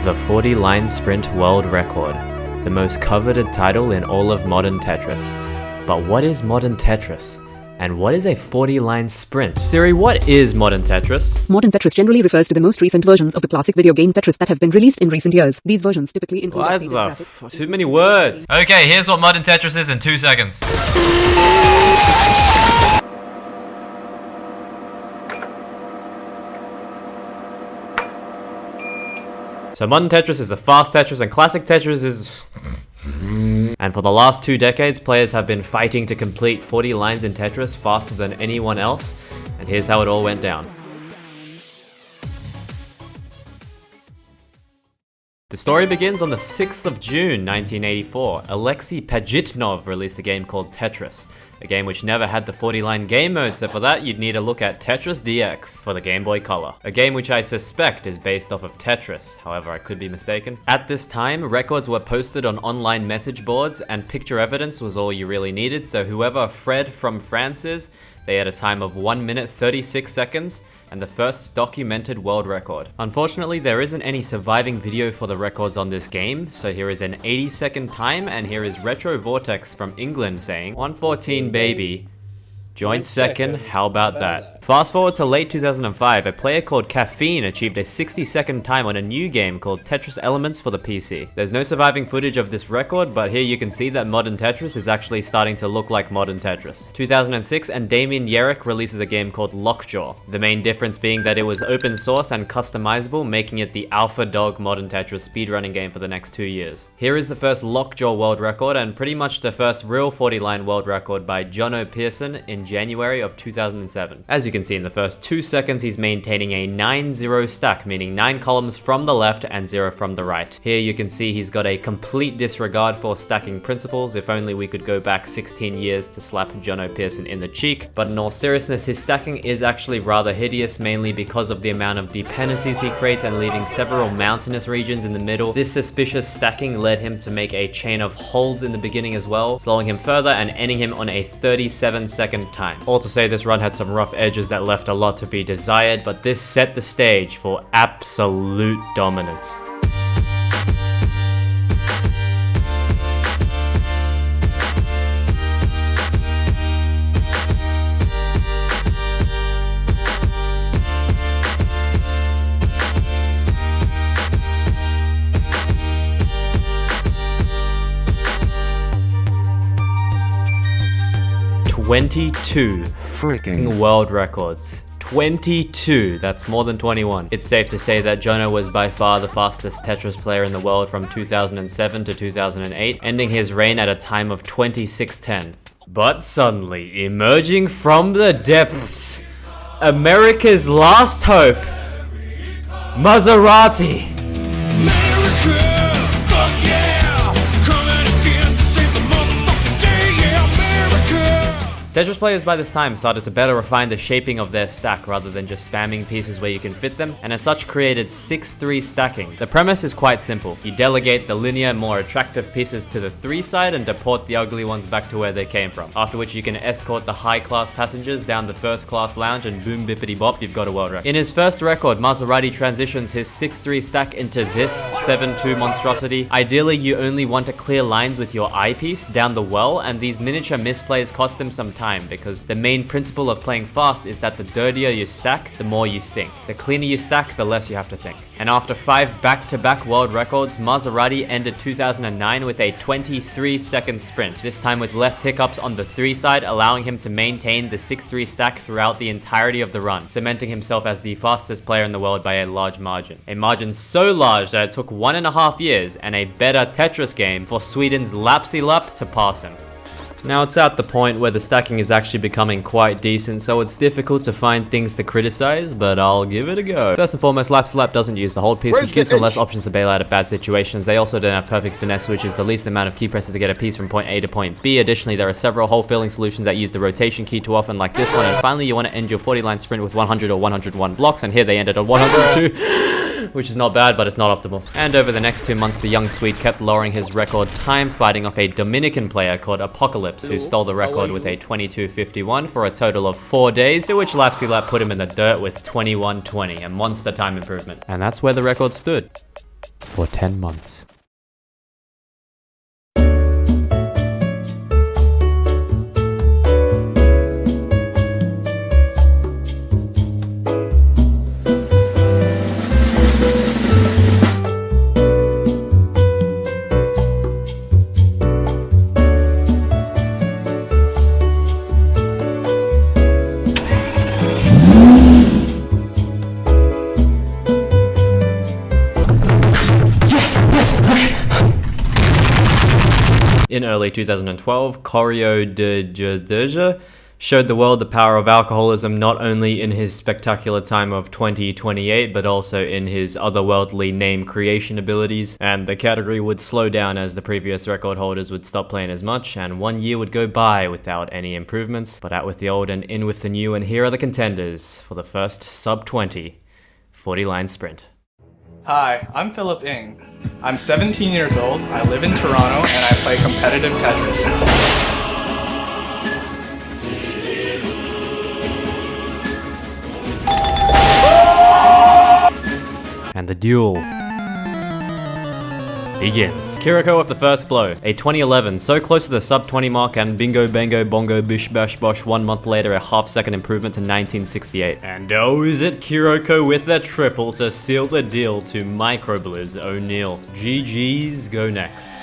The 40-line sprint world record, the most coveted title in all of modern Tetris. But what is modern Tetris? And what is a 40-line sprint? Siri, what is modern Tetris? Modern Tetris generally refers to the most recent versions of the classic video game Tetris that have been released in recent years. These versions typically include updated graphics. Too many words. Okay, here's what modern Tetris is in 2 seconds. So modern Tetris is the fast Tetris and classic Tetris is... And for the last 2 decades, players have been fighting to complete 40 lines in Tetris faster than anyone else, and here's how it all went down. The story begins on the 6th of June 1984. Alexei Pajitnov released a game called Tetris, a game which never had the 40-line game mode, so for that you'd need to look at Tetris DX for the Game Boy Color. A game which I suspect is based off of Tetris, however I could be mistaken. At this time, records were posted on online message boards and picture evidence was all you really needed, so whoever Fred from France is, they had a time of 1 minute 36 seconds and the first documented world record. Unfortunately, there isn't any surviving video for the records on this game, so here is an 80-second time, and here is Retro Vortex from England saying, 114 baby, joint second, how about that? Fast forward to late 2005, a player called Caffeine achieved a 60-second time on a new game called Tetris Elements for the PC. There's no surviving footage of this record, but here you can see that modern Tetris is actually starting to look like modern Tetris. 2006, and Damien Yerrick releases a game called Lockjaw, the main difference being that it was open source and customizable, making it the alpha dog modern Tetris speedrunning game for the next 2 years. Here is the first Lockjaw world record, and pretty much the first real 40-line world record by Jono Pearson in January of 2007. As you can see in the first 2 seconds, he's maintaining a 9-0 stack, meaning 9 columns from the left and 0 from the right. Here you can see he's got a complete disregard for stacking principles. If only we could go back 16 years to slap Jono Pearson in the cheek. But in all seriousness, his stacking is actually rather hideous, mainly because of the amount of dependencies he creates and leaving several mountainous regions in the middle. This suspicious stacking led him to make a chain of holds in the beginning as well, slowing him further and ending him on a 37-second time. All to say, this run had some rough edges that left a lot to be desired, but this set the stage for absolute dominance. "22 freaking world records. 22, that's more than 21. It's safe to say that Jono was by far the fastest Tetris player in the world from 2007 to 2008, ending his reign at a time of 26:10. But suddenly, emerging from the depths, America's last hope, Maserati. Tetris players by this time started to better refine the shaping of their stack rather than just spamming pieces where you can fit them, and as such created 6-3 stacking. The premise is quite simple. You delegate the linear, more attractive pieces to the 3 side and deport the ugly ones back to where they came from. After which you can escort the high-class passengers down the first-class lounge and boom bippity bop, you've got a world record. In his first record, Maserati transitions his 6-3 stack into this 7-2 monstrosity. Ideally, you only want to clear lines with your eyepiece down the well, and these miniature misplays cost him some time, because the main principle of playing fast is that the dirtier you stack, the more you think. The cleaner you stack, the less you have to think. And after 5 back-to-back world records, Maserati ended 2009 with a 23-second sprint, this time with less hiccups on the 3 side, allowing him to maintain the 6-3 stack throughout the entirety of the run, cementing himself as the fastest player in the world by a large margin. A margin so large that it took 1.5 years and a better Tetris game for Sweden's Lapsy Lap to pass him. Now it's at the point where the stacking is actually becoming quite decent, so it's difficult to find things to criticize, but I'll give it a go. First and foremost, Lapsy Lap doesn't use the hold piece, which gives them less options to bail out of bad situations. They also don't have perfect finesse, which is the least amount of key presses to get a piece from point A to point B. Additionally, there are several hole filling solutions that use the rotation key too often, like this one. And finally, you want to end your 40-line sprint with 100 or 101 blocks, and here they ended on 102. which is not bad, but it's not optimal. And over the next 2 months, the young Swede kept lowering his record time, fighting off a Dominican player called Apocalypse, who stole the record with a 22:51 for a total of 4 days, to which Lapsy Lap put him in the dirt with 21:20, a monster time improvement. And that's where the record stood. for 10 months. In early 2012, Corio de Gerdeja showed the world the power of alcoholism not only in his spectacular time of 2028, but also in his otherworldly name creation abilities, and the category would slow down as the previous record holders would stop playing as much, and 1 year would go by without any improvements, but out with the old and in with the new, and here are the contenders for the first sub-20 40-line sprint. Hi, I'm Philip Ng. I'm 17 years old, I live in Toronto, and I play competitive Tetris. And the duel begins. Kiriko with the first blow, a 2011, so close to the sub-20 mark, and bingo bango bongo bish bash bosh 1 month later, a half-second improvement to 1968. And oh, is it Kiriko with the triple to seal the deal to Microblizz O'Neal. GG's go next.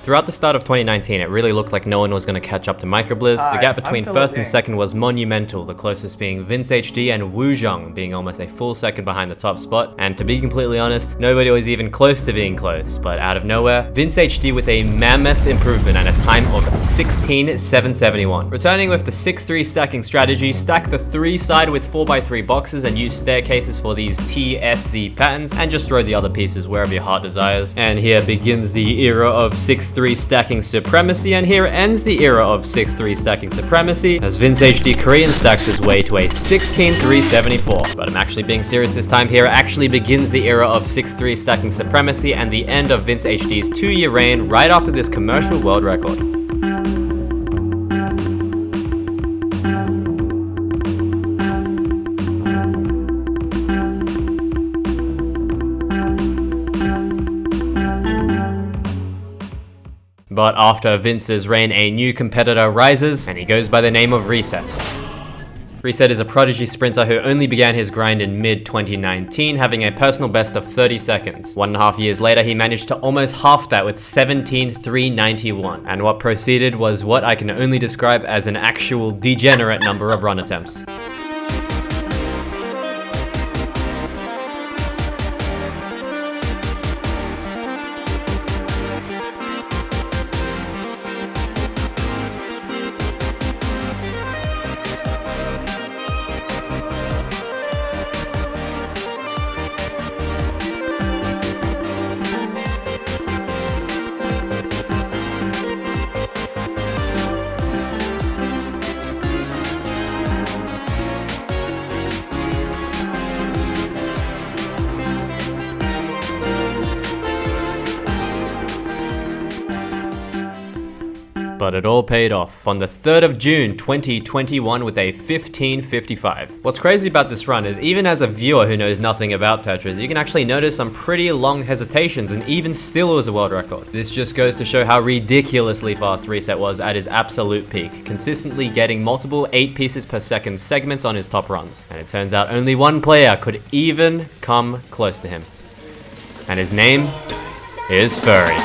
Throughout the start of 2019, it really looked like no one was going to catch up to Microblizz. The gap between first and second was monumental, the closest being Vince HD and Wu Zhang being almost a full second behind the top spot. And to be completely honest, nobody was even close to being close. But out of nowhere, Vince HD with a mammoth improvement and a time of 16,771. Returning with the 6-3 stacking strategy, stack the 3 side with 4x3 boxes and use staircases for these TSZ patterns, and just throw the other pieces wherever your heart desires. And here begins the era of 6-3 stacking supremacy, and here ends the era of 6-3 stacking supremacy as Vince HD Korean stacks his way to a 16,374. But I'm actually being serious this time. Here actually begins the era of 6-3 stacking supremacy and the end of Vince HD's 2-year reign right after this commercial world record. But after Vince's reign, a new competitor rises, and he goes by the name of Reset. Reset is a prodigy sprinter who only began his grind in mid-2019, having a personal best of 30 seconds. 1.5 years later, he managed to almost half that with 17,391. And what proceeded was what I can only describe as an actual degenerate number of run attempts. But it all paid off on the 3rd of June 2021 with a 15:55. What's crazy about this run is even as a viewer who knows nothing about Tetris, you can actually notice some pretty long hesitations, and even still it was a world record. This just goes to show how ridiculously fast Reset was at his absolute peak, consistently getting multiple 8 pieces per second segments on his top runs. And it turns out only one player could even come close to him. And his name is Furry.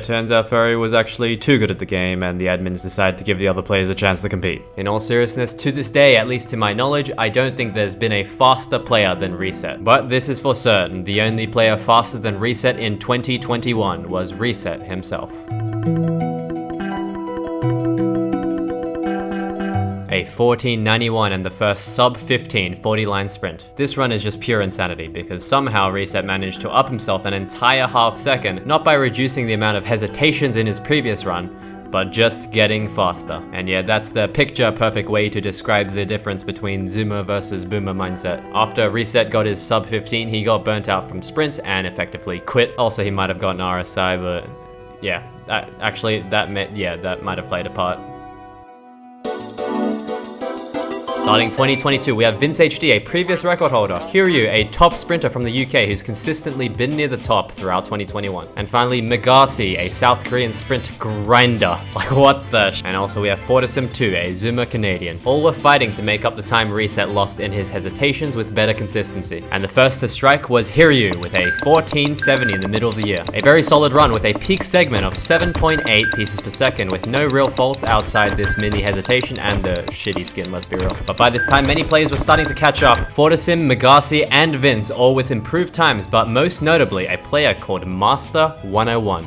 turns out Furry was actually too good at the game and the admins decided to give the other players a chance to compete. In all seriousness, to this day, at least to my knowledge, I don't think there's been a faster player than Reset. But this is for certain, the only player faster than Reset in 2021 was Reset himself. A 1491 and the first sub 15 40-line sprint. This run is just pure insanity because somehow Reset managed to up himself an entire half second, not by reducing the amount of hesitations in his previous run, but just getting faster. And yeah, that's the picture perfect way to describe the difference between Zoomer versus Boomer mindset. After Reset got his sub 15, he got burnt out from sprints and effectively quit. Also, he might have gotten RSI, but yeah, that might have played a part. Starting 2022, we have Vince HD, a previous record holder, Hiryu, a top sprinter from the UK who's consistently been near the top throughout 2021. And finally, Megasi, a South Korean sprint grinder. Like what the And also we have Fortisim2, a Zoomer Canadian. All were fighting to make up the time Reset lost in his hesitations with better consistency. And the first to strike was Hiryu with a 1470 in the middle of the year. A very solid run with a peak segment of 7.8 pieces per second with no real faults outside this mini hesitation and the shitty skin, let's be real. But by this time, many players were starting to catch up. Fortisim, Megasi, and Vince, all with improved times, but most notably, a player called Master 101.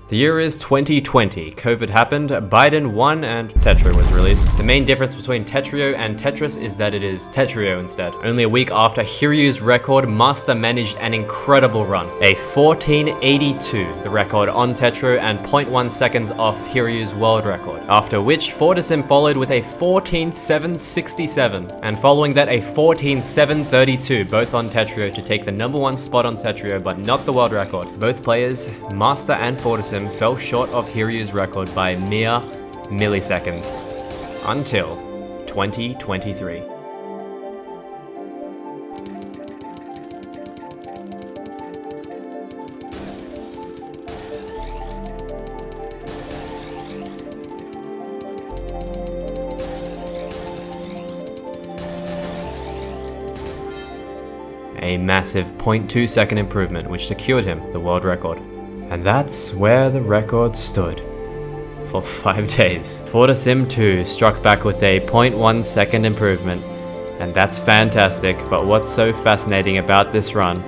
The year is 2020, COVID happened, Biden won, and Tetrio was released. The main difference between Tetrio and Tetris is that it is Tetrio instead. Only a week after Hiryu's record, Master managed an incredible run. A 1482, the record on Tetrio and 0.1 seconds off Hiryu's world record. After which, Fortisim followed with a 14767, and following that a 14732, both on Tetrio to take the #1 spot on Tetrio but not the world record. Both players, Master and Fortisim, fell short of Hiryu's record by mere milliseconds until 2023. A massive 0.2 second improvement which secured him the world record. And that's where the record stood for 5 days. Fortisim2 struck back with a 0.1 second improvement, and that's fantastic, but what's so fascinating about this run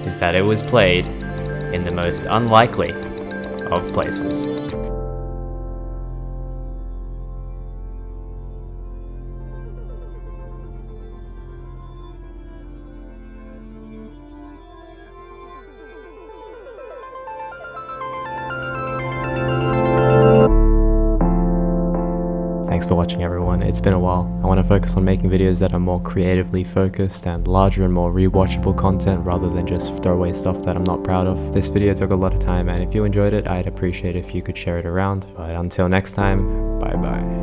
is that it was played in the most unlikely of places. Thanks for watching, everyone. It's been a while. I want to focus on making videos that are more creatively focused and larger and more rewatchable content rather than just throwaway stuff that I'm not proud of. This video took a lot of time, and if you enjoyed it, I'd appreciate if you could share it around. But until next time, bye bye.